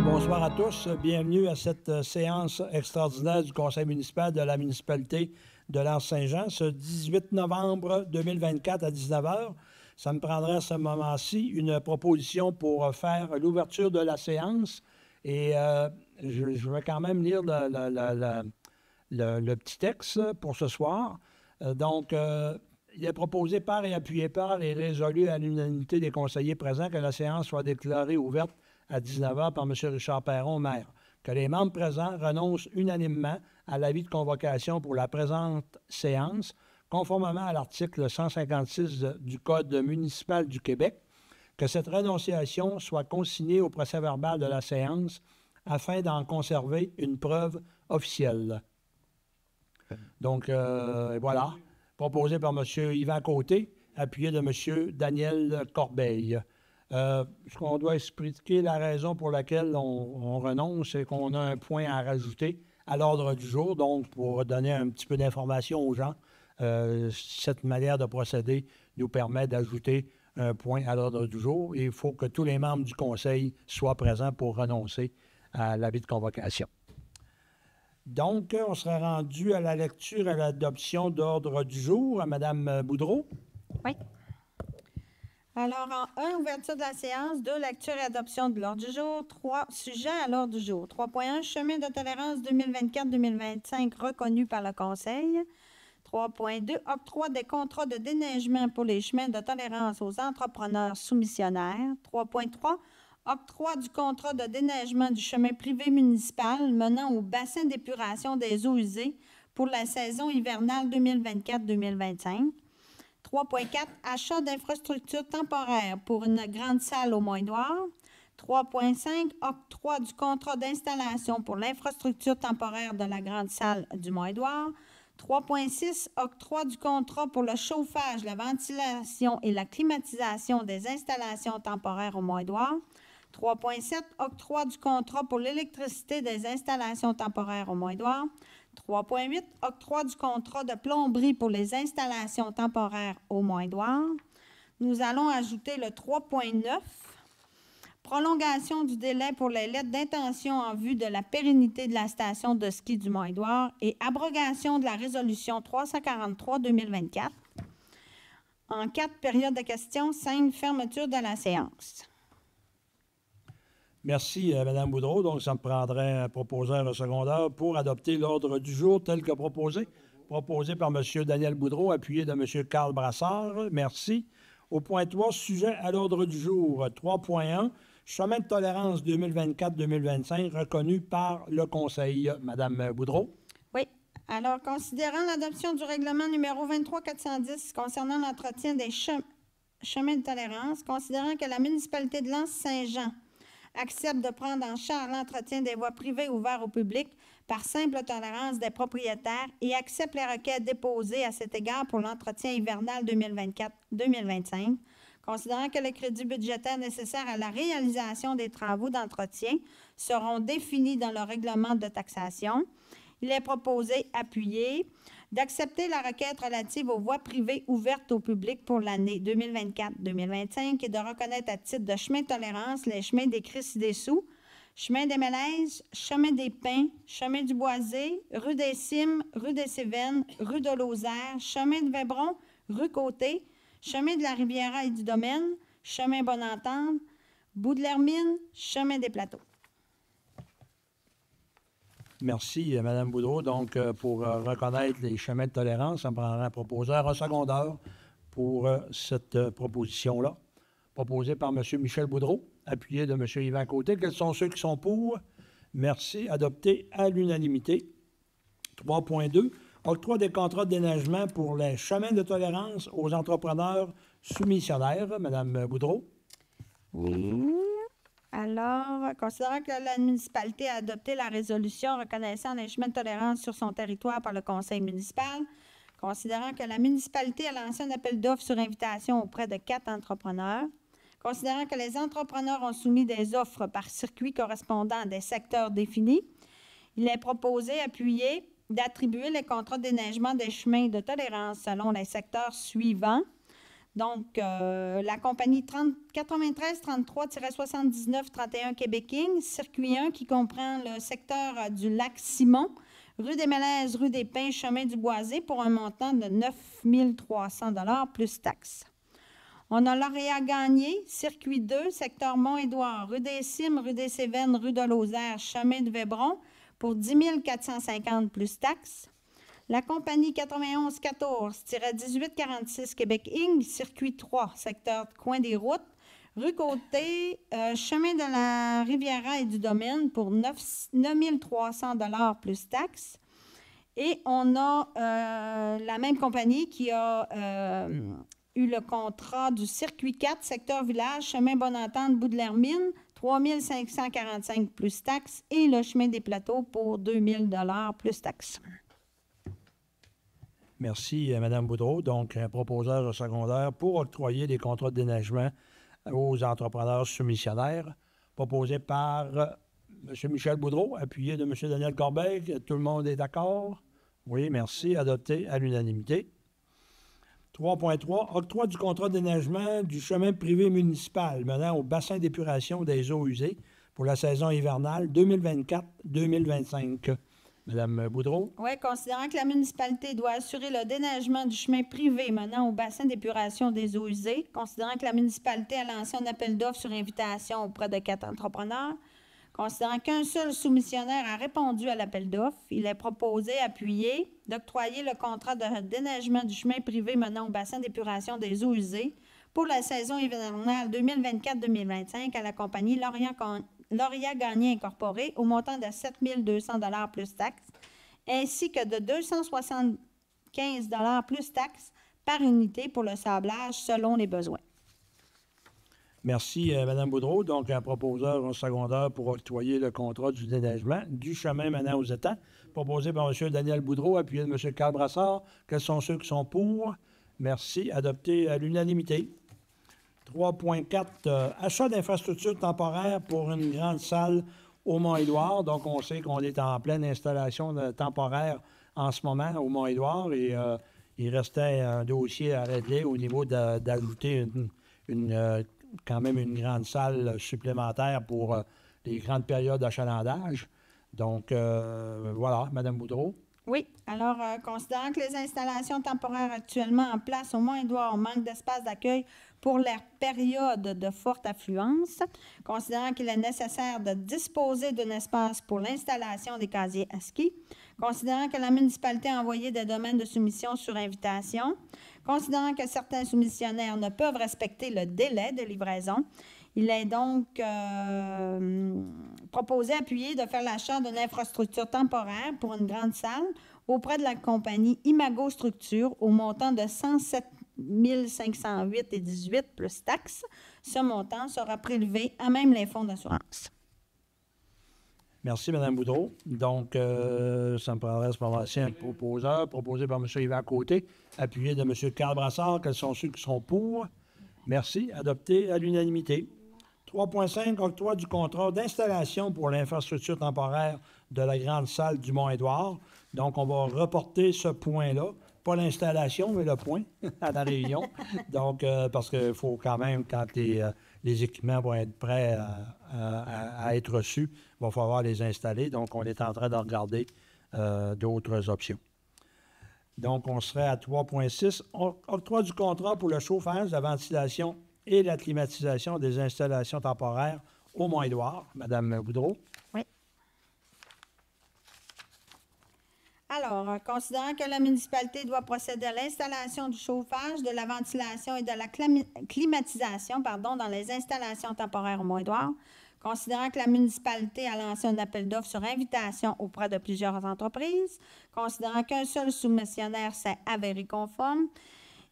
Bonsoir à tous. Bienvenue à cette séance extraordinaire du Conseil municipal de la municipalité de l'Anse-Saint-Jean, ce 18 novembre 2024 à 19h. Ça me prendrait à ce moment-ci une proposition pour faire l'ouverture de la séance. Et je vais quand même lire le petit texte pour ce soir. Il est proposé par et appuyé par et résolu à l'unanimité des conseillers présents que la séance soit déclarée ouverte à 19h par M. Richard Perron, maire. Que les membres présents renoncent unanimement à l'avis de convocation pour la présente séance, conformément à l'article 156 du Code municipal du Québec, que cette renonciation soit consignée au procès-verbal de la séance afin d'en conserver une preuve officielle. Donc, voilà, proposé par M. Yvan Côté, appuyé de M. Daniel Corbeil. Ce qu'on doit expliquer, la raison pour laquelle on renonce, c'est qu'on a un point à rajouter à l'ordre du jour. Donc, pour donner un petit peu d'information aux gens, cette manière de procéder nous permet d'ajouter un point à l'ordre du jour. Et il faut que tous les membres du conseil soient présents pour renoncer à l'avis de convocation. Donc, on serait rendu à la lecture et à l'adoption d'ordre du jour. À Mme Boudreau. Oui. Alors, en 1, ouverture de la séance. 2, lecture et adoption de l'ordre du jour. 3, sujet à l'ordre du jour. 3.1, chemin de tolérance 2024-2025 reconnu par le Conseil. 3.2, octroi des contrats de déneigement pour les chemins de tolérance aux entrepreneurs soumissionnaires. 3.3, octroi du contrat de déneigement du chemin privé municipal menant au bassin d'épuration des eaux usées pour la saison hivernale 2024-2025. 3.4, achat d'infrastructures temporaires pour une grande salle au Mont-Édouard. 3.5, octroi du contrat d'installation pour l'infrastructure temporaire de la grande salle du Mont-Édouard. 3.6, octroi du contrat pour le chauffage, la ventilation et la climatisation des installations temporaires au Mont-Édouard. 3.7, octroi du contrat pour l'électricité des installations temporaires au Mont-Édouard. 3.8, octroi du contrat de plomberie pour les installations temporaires au Mont-Édouard. Nous allons ajouter le 3.9, prolongation du délai pour les lettres d'intention en vue de la pérennité de la station de ski du Mont-Édouard et abrogation de la résolution 343-2024. En 4, période de questions. 5, fermeture de la séance. Merci, Mme Boudreau. Donc, ça me prendrait un proposeur secondaire pour adopter l'ordre du jour tel que proposé. Proposé par M. Daniel Boudreau, appuyé de M. Carl Brassard. Merci. Au point 3, sujet à l'ordre du jour. 3.1, chemin de tolérance 2024-2025 reconnu par le Conseil. Mme Boudreau. Oui. Alors, considérant l'adoption du règlement numéro 23-410 concernant l'entretien des chemins de tolérance, considérant que la municipalité de l'Anse-Saint-Jean accepte de prendre en charge l'entretien des voies privées ouvertes au public par simple tolérance des propriétaires et accepte les requêtes déposées à cet égard pour l'entretien hivernal 2024-2025, considérant que les crédits budgétaires nécessaires à la réalisation des travaux d'entretien seront définis dans le règlement de taxation. Il est proposé, appuyé, d'accepter la requête relative aux voies privées ouvertes au public pour l'année 2024-2025 et de reconnaître à titre de chemin de tolérance les chemins des Crisses-des-Sous, chemin des Mélèzes, chemin des Pins, chemin du Boisé, rue des Cimes, rue des Cévennes, rue de Lozère, chemin de Vébron, rue Côté, chemin de la Riviera et du Domaine, chemin Bonne-Entente, bout de l'Hermine, chemin des Plateaux. Merci, Mme Boudreau. Donc, pour reconnaître les chemins de tolérance, ça me prendra un proposeur, un secondaire pour cette proposition-là. Proposée par M. Michel Boudreau, appuyé de M. Yvan Côté. Quels sont ceux qui sont pour? Merci. Adopté à l'unanimité. 3.2, octroi des contrats de déneigement pour les chemins de tolérance aux entrepreneurs soumissionnaires. Mme Boudreau. Oui. Alors, considérant que la municipalité a adopté la résolution reconnaissant les chemins de tolérance sur son territoire par le conseil municipal, considérant que la municipalité a lancé un appel d'offres sur invitation auprès de 4 entrepreneurs, considérant que les entrepreneurs ont soumis des offres par circuit correspondant à des secteurs définis, il est proposé, appuyé, d'attribuer les contrats de déneigement des chemins de tolérance selon les secteurs suivants. Donc, la compagnie 93-33-79-31 Québec Inc., circuit 1 qui comprend le secteur du lac Simon, rue des Mélèzes, rue des Pins, chemin du Boisé pour un montant de 9 300 $ plus taxes. On a Lauréat Gagné, circuit 2, secteur Mont-Édouard, rue des Cimes, rue des Cévennes, rue de Lozère, chemin de Vébron pour 10 450 plus taxes. La compagnie 91-14-1846 Québec Inc., circuit 3, secteur Coin des Routes, rue Côté, chemin de la Riviera et du Domaine pour 9 300 $ plus taxes. Et on a la même compagnie qui a eu le contrat du circuit 4, secteur village, chemin Bonne-Entente, bout de l'Hermine, 3 545 plus taxes, et le chemin des plateaux pour 2 000 $ plus taxes. Merci, Mme Boudreau. Donc, un proposeur secondaire pour octroyer des contrats de déneigement aux entrepreneurs soumissionnaires, proposé par M. Michel Boudreau, appuyé de M. Daniel Corbeil. Tout le monde est d'accord? Oui, merci. Adopté à l'unanimité. 3.3. Octroi du contrat de déneigement du chemin privé municipal menant au bassin d'épuration des eaux usées pour la saison hivernale 2024-2025. Madame Boudreau. Oui, considérant que la municipalité doit assurer le déneigement du chemin privé menant au bassin d'épuration des eaux usées, considérant que la municipalité a lancé un appel d'offres sur invitation auprès de 4 entrepreneurs, considérant qu'un seul soumissionnaire a répondu à l'appel d'offres, il est proposé, appuyé, d'octroyer le contrat de déneigement du chemin privé menant au bassin d'épuration des eaux usées pour la saison hivernale 2024-2025 à la compagnie Lauréat Gagné Incorporé au montant de 7 200 $ plus taxes, ainsi que de 275 $ plus taxes par unité pour le sablage selon les besoins. Merci, Mme Boudreau. Donc, un proposeur secondaire pour octroyer le contrat du déneigement du chemin menant aux étangs, proposé par M. Daniel Boudreau, appuyé de M. Carl Brassard. Quels sont ceux qui sont pour? Merci. Adopté à l'unanimité. 3.4, achat d'infrastructures temporaires pour une grande salle au Mont-Édouard. Donc, on sait qu'on est en pleine installation temporaire en ce moment au Mont-Édouard et il restait un dossier à régler au niveau d'ajouter quand même une grande salle supplémentaire pour les grandes périodes d'achalandage. Donc, voilà, Mme Boudreau. Oui. Alors, considérant que les installations temporaires actuellement en place au Mont-Édouard manquent d'espace d'accueil pour leur période de forte affluence, considérant qu'il est nécessaire de disposer d'un espace pour l'installation des casiers à ski, considérant que la municipalité a envoyé des domaines de soumission sur invitation, considérant que certains soumissionnaires ne peuvent respecter le délai de livraison, il est donc proposé, appuyé, de faire l'achat d'une infrastructure temporaire pour une grande salle auprès de la compagnie Imago Structure au montant de 107 508,18 plus taxes. Ce montant sera prélevé à même les fonds d'assurance. Merci, Mme Boudreau. Donc, ça me prendrait ce moment-ci un proposeur, proposé par M. Yvan Côté, appuyé de M. Carl Brassard. Quels sont ceux qui sont pour? Merci. Adopté à l'unanimité. 3.5, octroi du contrat d'installation pour l'infrastructure temporaire de la grande salle du Mont-Édouard. Donc, on va reporter ce point-là. Pas l'installation, mais le point à la réunion. Donc, parce qu'il faut quand même, quand les équipements vont être prêts à être reçus, il va falloir les installer. Donc, on est en train de regarder d'autres options. Donc, on serait à 3.6. Octroi du contrat pour le chauffage, la ventilation et la climatisation des installations temporaires au Mont-Édouard. Mme Boudreau. Oui. Alors, considérant que la municipalité doit procéder à l'installation du chauffage, de la ventilation et de la climatisation dans les installations temporaires au Mont-Édouard, considérant que la municipalité a lancé un appel d'offres sur invitation auprès de plusieurs entreprises, considérant qu'un seul soumissionnaire s'est avéré conforme,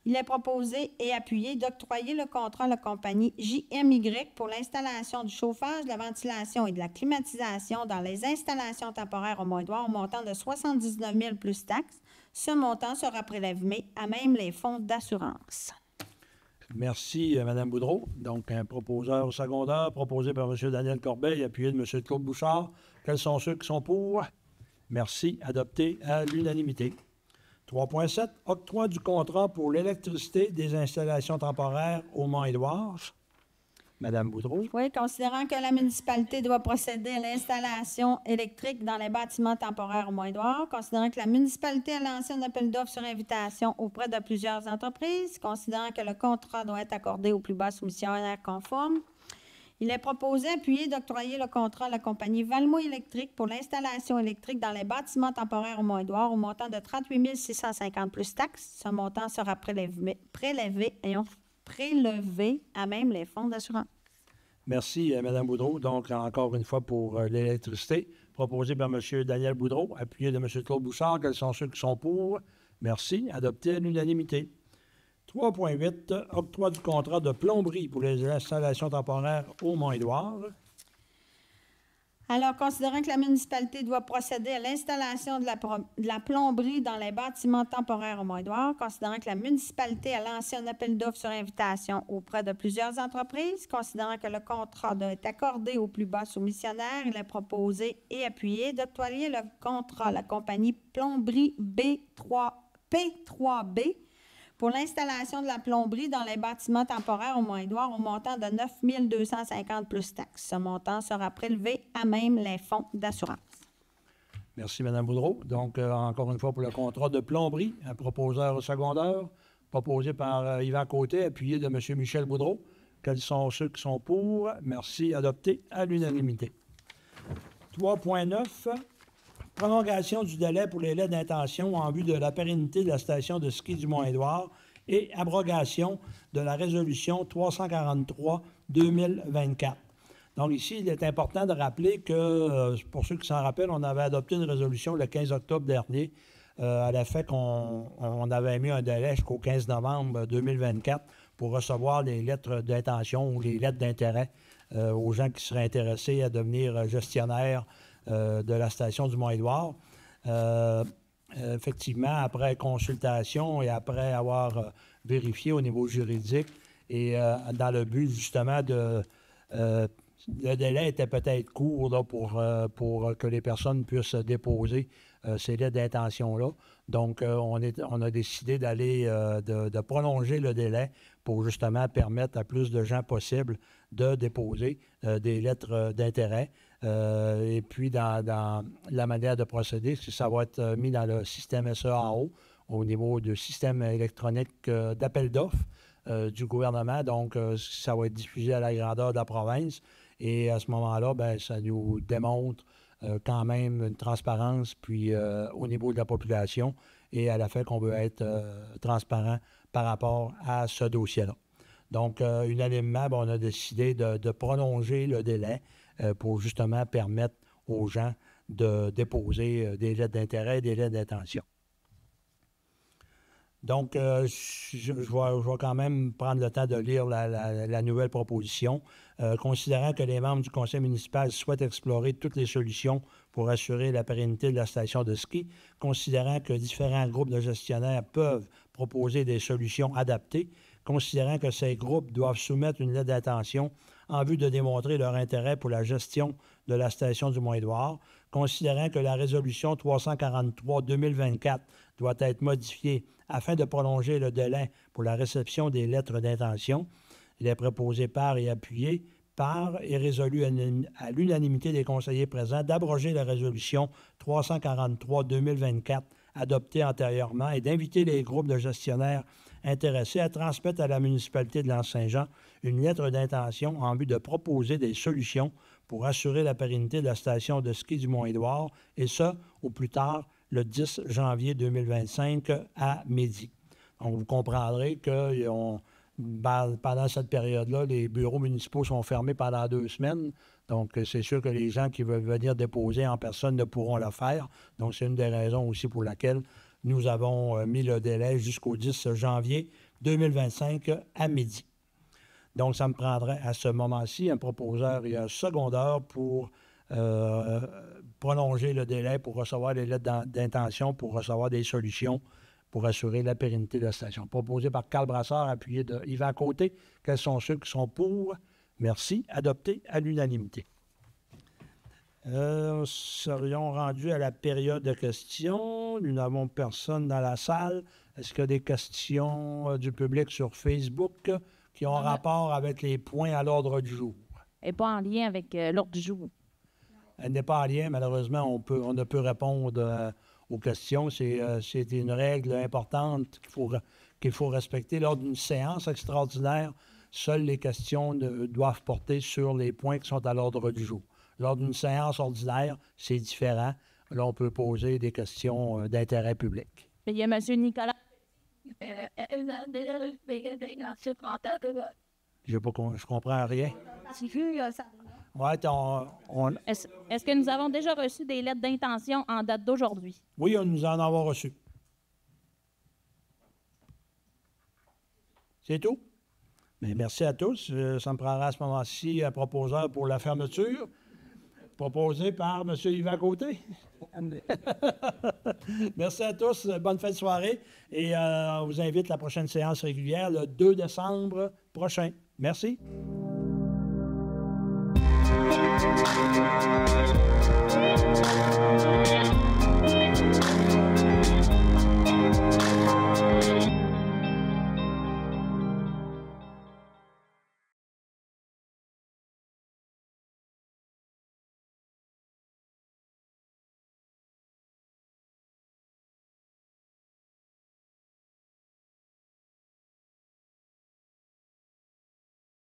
il est proposé et appuyé d'octroyer le contrat à la compagnie JMY pour l'installation du chauffage, de la ventilation et de la climatisation dans les installations temporaires au Mont-Édouard au montant de 79 000 plus taxes. Ce montant sera prélevé à même les fonds d'assurance. Merci, Mme Boudreau. Donc, un proposeur secondaire proposé par M. Daniel Corbeil, appuyé de M. Claude Bouchard. Quels sont ceux qui sont pour? Merci. Adopté à l'unanimité. 3.7. Octroi du contrat pour l'électricité des installations temporaires au Mont-Édouard. Madame Boudreau. Oui, considérant que la municipalité doit procéder à l'installation électrique dans les bâtiments temporaires au Mont-Édouard, considérant que la municipalité a lancé un appel d'offres sur invitation auprès de plusieurs entreprises, considérant que le contrat doit être accordé au plus bas soumissionnaire conforme, il est proposé, appuyé, d'octroyer le contrat à la compagnie Valmont Électrique pour l'installation électrique dans les bâtiments temporaires au Mont-Édouard au montant de 38 650 plus taxes. Ce montant sera prélevé à même les fonds d'assurance. Merci, Mme Boudreau. Donc, encore une fois, pour l'électricité, proposé par M. Daniel Boudreau, appuyé de M. Claude Bouchard. Quels sont ceux qui sont pour? Merci. Adopté à l'unanimité. 3.8. Octroi du contrat de plomberie pour les installations temporaires au Mont-Édouard. Alors, considérant que la municipalité doit procéder à l'installation de la plomberie dans les bâtiments temporaires au Mont-Édouard, considérant que la municipalité a lancé un appel d'offres sur invitation auprès de plusieurs entreprises, considérant que le contrat doit être accordé au plus bas soumissionnaire, il est proposé et appuyé d'octroyer le contrat à la compagnie Plomberie P3B pour l'installation de la plomberie dans les bâtiments temporaires au Mont-Édouard au montant de 9 250 plus taxes. Ce montant sera prélevé à même les fonds d'assurance. Merci, Mme Boudreau. Donc, encore une fois, pour le contrat de plomberie, un proposeur secondaire, proposé par Yvan Côté, appuyé de M. Michel Boudreau. Quels sont ceux qui sont pour? Merci. Adopté à l'unanimité. 3.9. Prolongation du délai pour les lettres d'intention en vue de la pérennité de la station de ski du Mont-Édouard et abrogation de la résolution 343-2024. Donc ici, il est important de rappeler que, pour ceux qui s'en rappellent, on avait adopté une résolution le 15 octobre dernier à l'effet qu'on avait mis un délai jusqu'au 15 novembre 2024 pour recevoir les lettres d'intention ou les lettres d'intérêt aux gens qui seraient intéressés à devenir gestionnaires de la station du Mont-Édouard. Effectivement, après consultation et après avoir vérifié au niveau juridique et dans le but justement de... le délai était peut-être court là, pour que les personnes puissent déposer ces lettres d'intention-là. Donc, on a décidé d'aller de prolonger le délai pour justement permettre à plus de gens possible de déposer des lettres d'intérêt. Et puis, dans la manière de procéder, ça va être mis dans le système SEAO au niveau du système électronique d'appel d'offres du gouvernement. Donc, ça va être diffusé à la grandeur de la province. Et à ce moment-là, bien, ça nous démontre quand même une transparence puis au niveau de la population et à la fin qu'on veut être transparent par rapport à ce dossier-là. Donc, unanimement, on a décidé de prolonger le délai pour justement permettre aux gens de déposer des lettres d'intérêt et des lettres d'intention. Donc, je vais quand même prendre le temps de lire la nouvelle proposition. Considérant que les membres du conseil municipal souhaitent explorer toutes les solutions pour assurer la pérennité de la station de ski, considérant que différents groupes de gestionnaires peuvent proposer des solutions adaptées, considérant que ces groupes doivent soumettre une lettre d'intention en vue de démontrer leur intérêt pour la gestion de la station du Mont-Édouard, considérant que la résolution 343-2024 doit être modifiée afin de prolonger le délai pour la réception des lettres d'intention. Il est proposé par et appuyé par et résolu à l'unanimité des conseillers présents d'abroger la résolution 343-2024 adoptée antérieurement et d'inviter les groupes de gestionnaires intéressés à transmettre à la municipalité de l'Anse-Saint-Jean une lettre d'intention en vue de proposer des solutions pour assurer la pérennité de la station de ski du Mont-Édouard, et ce, au plus tard, le 10 janvier 2025 à midi. Donc, vous comprendrez que pendant cette période-là, les bureaux municipaux sont fermés pendant 2 semaines. Donc, c'est sûr que les gens qui veulent venir déposer en personne ne pourront le faire. Donc, c'est une des raisons aussi pour laquelle nous avons mis le délai jusqu'au 10 janvier 2025 à midi. Donc, ça me prendrait à ce moment-ci un proposeur et un secondaire pour prolonger le délai pour recevoir les lettres d'intention, pour recevoir des solutions pour assurer la pérennité de la station. Proposé par Carl Brassard, appuyé de Yvan Côté. Quels sont ceux qui sont pour? Merci. Adopté à l'unanimité. Nous serions rendus à la période de questions. Nous n'avons personne dans la salle. Est-ce qu'il y a des questions du public sur Facebook qui ont rapport avec les points à l'ordre du jour? Et pas en lien avec l'ordre du jour. Elle n'est pas en lien, malheureusement, on ne peut répondre aux questions. C'est une règle importante qu'il faut respecter. Lors d'une séance extraordinaire, seules les questions doivent porter sur les points qui sont à l'ordre du jour. Lors d'une séance ordinaire, c'est différent. Là, on peut poser des questions d'intérêt public. Il y a M. Nicolas. Je comprends rien. Ouais, Est-ce que nous avons déjà reçu des lettres d'intention en date d'aujourd'hui? Oui, nous en avons reçu. C'est tout? Bien, merci à tous. Ça me prendra à ce moment-ci un proposeur pour la fermeture, proposé par M. Yvan Côté. Merci à tous. Bonne fin de soirée. Et on vous invite à la prochaine séance régulière le 2 décembre prochain. Merci.